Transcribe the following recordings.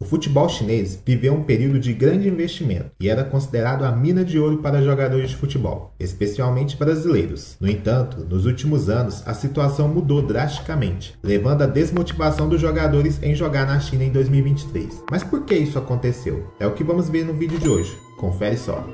O futebol chinês viveu um período de grande investimento e era considerado a mina de ouro para jogadores de futebol, especialmente brasileiros. No entanto, nos últimos anos, a situação mudou drasticamente, levando à desmotivação dos jogadores em jogar na China em 2023. Mas por que isso aconteceu? É o que vamos ver no vídeo de hoje. Confere só.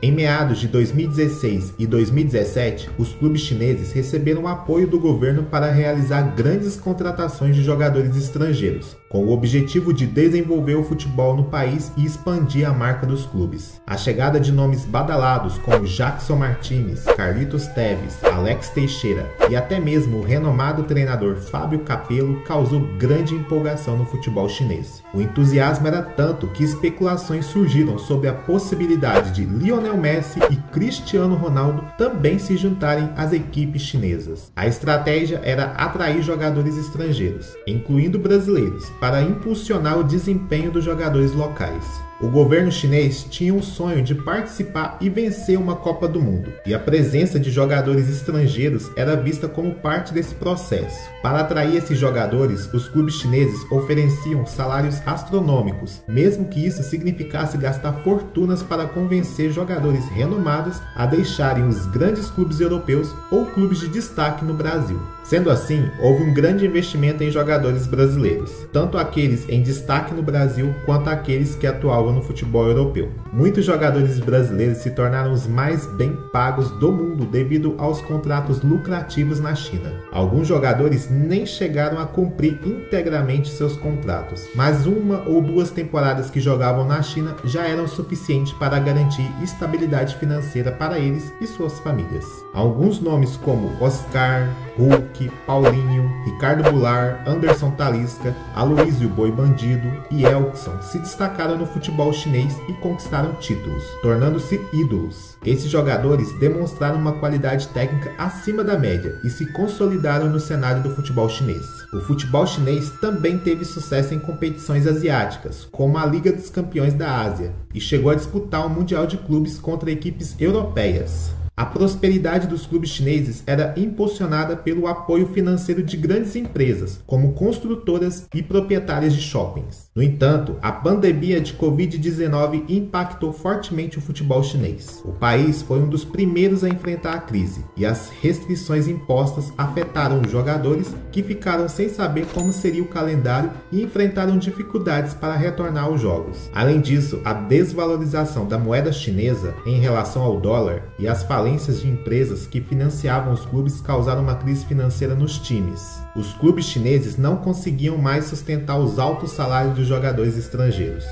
Em meados de 2016 e 2017, os clubes chineses receberam apoio do governo para realizar grandes contratações de jogadores estrangeiros, com o objetivo de desenvolver o futebol no país e expandir a marca dos clubes. A chegada de nomes badalados como Jackson Martinez, Carlitos Tevez, Alex Teixeira e até mesmo o renomado treinador Fábio Capello causou grande empolgação no futebol chinês. O entusiasmo era tanto que especulações surgiram sobre a possibilidade de Lionel Messi e Cristiano Ronaldo também se juntarem às equipes chinesas. A estratégia era atrair jogadores estrangeiros, incluindo brasileiros, para impulsionar o desempenho dos jogadores locais. O governo chinês tinha o sonho de participar e vencer uma Copa do Mundo, e a presença de jogadores estrangeiros era vista como parte desse processo. Para atrair esses jogadores, os clubes chineses ofereciam salários astronômicos, mesmo que isso significasse gastar fortunas para convencer jogadores renomados a deixarem os grandes clubes europeus ou clubes de destaque no Brasil. Sendo assim, houve um grande investimento em jogadores brasileiros, tanto aqueles em destaque no Brasil quanto aqueles que atuavam no futebol europeu. Muitos jogadores brasileiros se tornaram os mais bem pagos do mundo devido aos contratos lucrativos na China. Alguns jogadores nem chegaram a cumprir integralmente seus contratos, mas uma ou duas temporadas que jogavam na China já eram suficientes para garantir estabilidade financeira para eles e suas famílias. Alguns nomes como Oscar, Hulk, Paulinho, Ricardo Goulart, Anderson Talisca, Aloysio Boi Bandido e Elkson se destacaram no futebol chinês e conquistaram títulos, tornando-se ídolos. Esses jogadores demonstraram uma qualidade técnica acima da média e se consolidaram no cenário do futebol chinês. O futebol chinês também teve sucesso em competições asiáticas, como a Liga dos Campeões da Ásia, e chegou a disputar o Mundial de Clubes contra equipes europeias. A prosperidade dos clubes chineses era impulsionada pelo apoio financeiro de grandes empresas, como construtoras e proprietárias de shoppings. No entanto, a pandemia de Covid-19 impactou fortemente o futebol chinês. O país foi um dos primeiros a enfrentar a crise, e as restrições impostas afetaram os jogadores, que ficaram sem saber como seria o calendário e enfrentaram dificuldades para retornar aos jogos. Além disso, a desvalorização da moeda chinesa em relação ao dólar e as falências de empresas que financiavam os clubes causaram uma crise financeira nos times. Os clubes chineses não conseguiam mais sustentar os altos salários dos jogadores estrangeiros.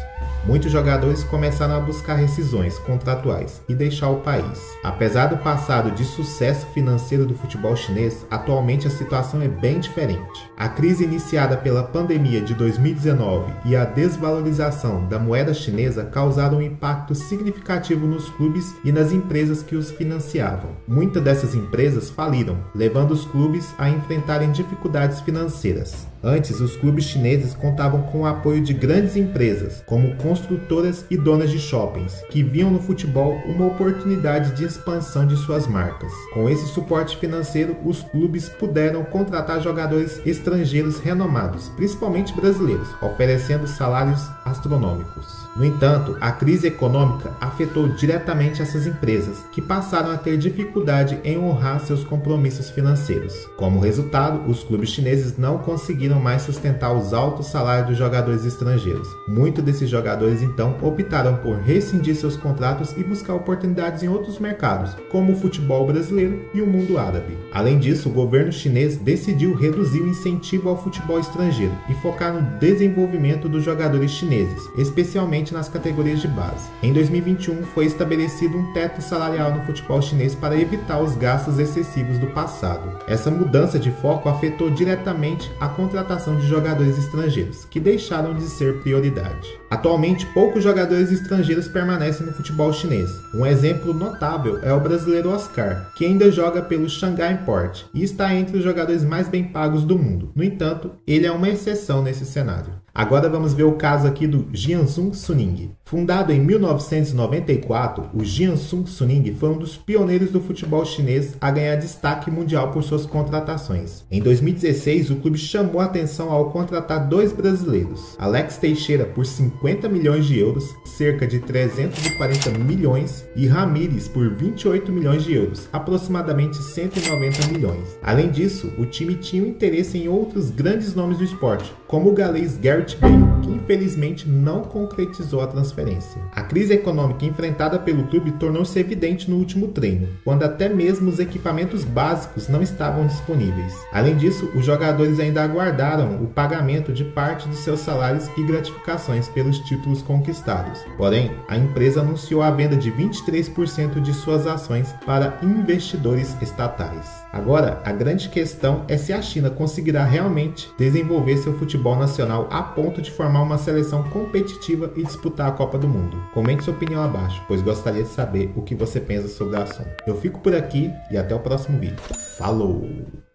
Muitos jogadores começaram a buscar rescisões contratuais e deixar o país. Apesar do passado de sucesso financeiro do futebol chinês, atualmente a situação é bem diferente. A crise iniciada pela pandemia de 2019 e a desvalorização da moeda chinesa causaram um impacto significativo nos clubes e nas empresas que os financiavam. Muitas dessas empresas faliram, levando os clubes a enfrentarem dificuldades financeiras. Antes, os clubes chineses contavam com o apoio de grandes empresas, como construtoras e donas de shoppings, que viam no futebol uma oportunidade de expansão de suas marcas. Com esse suporte financeiro, os clubes puderam contratar jogadores estrangeiros renomados, principalmente brasileiros, oferecendo salários astronômicos. No entanto, a crise econômica afetou diretamente essas empresas, que passaram a ter dificuldade em honrar seus compromissos financeiros. Como resultado, os clubes chineses não conseguiram mais sustentar os altos salários dos jogadores estrangeiros. Muitos desses jogadores então optaram por rescindir seus contratos e buscar oportunidades em outros mercados, como o futebol brasileiro e o mundo árabe. Além disso, o governo chinês decidiu reduzir o incentivo ao futebol estrangeiro e focar no desenvolvimento dos jogadores chineses, especialmente nas categorias de base. Em 2021, foi estabelecido um teto salarial no futebol chinês para evitar os gastos excessivos do passado. Essa mudança de foco afetou diretamente a contratação de jogadores estrangeiros, que deixaram de ser prioridade. Atualmente, poucos jogadores estrangeiros permanecem no futebol chinês. Um exemplo notável é o brasileiro Oscar, que ainda joga pelo Shanghai Import e está entre os jogadores mais bem pagos do mundo. No entanto, ele é uma exceção nesse cenário. Agora vamos ver o caso aqui do Jiangsu Suning. Fundado em 1994, o Jiangsu Suning foi um dos pioneiros do futebol chinês a ganhar destaque mundial por suas contratações. Em 2016, o clube chamou a atenção ao contratar dois brasileiros, Alex Teixeira por 50 milhões de euros, cerca de 340 milhões, e Ramírez por 28 milhões de euros, aproximadamente 190 milhões. Além disso, o time tinha interesse em outros grandes nomes do esporte, como o galês Gareth Bale, que infelizmente não concretizou a transferência. A crise econômica enfrentada pelo clube tornou-se evidente no último treino, quando até mesmo os equipamentos básicos não estavam disponíveis. Além disso, os jogadores ainda aguardaram o pagamento de parte de seus salários e gratificações pelos títulos conquistados. Porém, a empresa anunciou a venda de 23% de suas ações para investidores estatais. Agora, a grande questão é se a China conseguirá realmente desenvolver seu futebol nacional a ponto de formar uma seleção competitiva e disputar a Copa do Mundo. Comente sua opinião abaixo, pois gostaria de saber o que você pensa sobre o assunto. Eu fico por aqui e até o próximo vídeo. Falou!